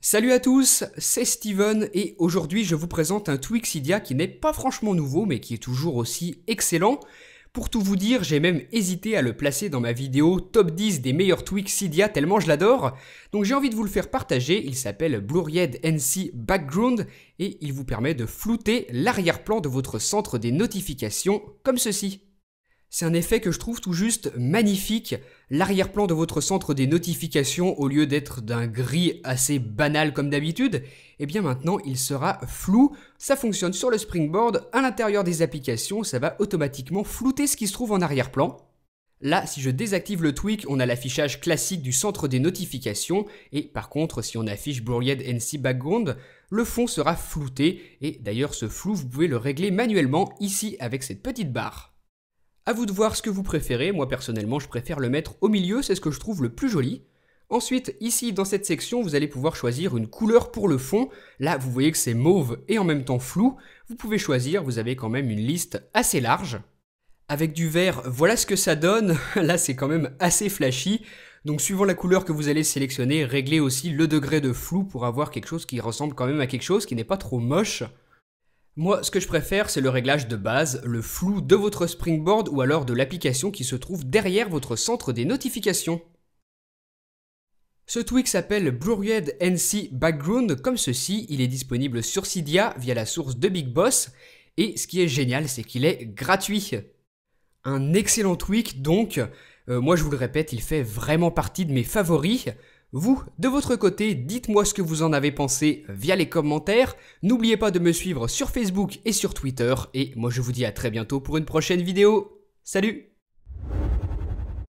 Salut à tous, c'est Steven et aujourd'hui je vous présente un tweak Cydia qui n'est pas franchement nouveau mais qui est toujours aussi excellent. Pour tout vous dire, j'ai même hésité à le placer dans ma vidéo top 10 des meilleurs tweaks Cydia tellement je l'adore. Donc j'ai envie de vous le faire partager, il s'appelle Blurried NC Background et il vous permet de flouter l'arrière-plan de votre centre des notifications comme ceci. C'est un effet que je trouve tout juste magnifique. L'arrière-plan de votre centre des notifications, au lieu d'être d'un gris assez banal comme d'habitude, eh bien maintenant il sera flou. Ça fonctionne sur le Springboard, à l'intérieur des applications, ça va automatiquement flouter ce qui se trouve en arrière-plan. Là, si je désactive le tweak, on a l'affichage classique du centre des notifications, et par contre, si on affiche Blurried NC Background, le fond sera flouté, et d'ailleurs ce flou, vous pouvez le régler manuellement ici avec cette petite barre. À vous de voir ce que vous préférez, moi personnellement je préfère le mettre au milieu, c'est ce que je trouve le plus joli. Ensuite, ici dans cette section, vous allez pouvoir choisir une couleur pour le fond. Là, vous voyez que c'est mauve et en même temps flou. Vous pouvez choisir, vous avez quand même une liste assez large. Avec du vert, voilà ce que ça donne. Là, c'est quand même assez flashy. Donc suivant la couleur que vous allez sélectionner, réglez aussi le degré de flou pour avoir quelque chose qui ressemble quand même à quelque chose qui n'est pas trop moche. Moi, ce que je préfère, c'est le réglage de base, le flou de votre Springboard ou alors de l'application qui se trouve derrière votre centre des notifications. Ce tweak s'appelle Blurried NC Background comme ceci, il est disponible sur Cydia via la source de Big Boss et ce qui est génial, c'est qu'il est gratuit. Un excellent tweak donc, moi je vous le répète, il fait vraiment partie de mes favoris. Vous, de votre côté, dites-moi ce que vous en avez pensé via les commentaires. N'oubliez pas de me suivre sur Facebook et sur Twitter. Et moi je vous dis à très bientôt pour une prochaine vidéo. Salut!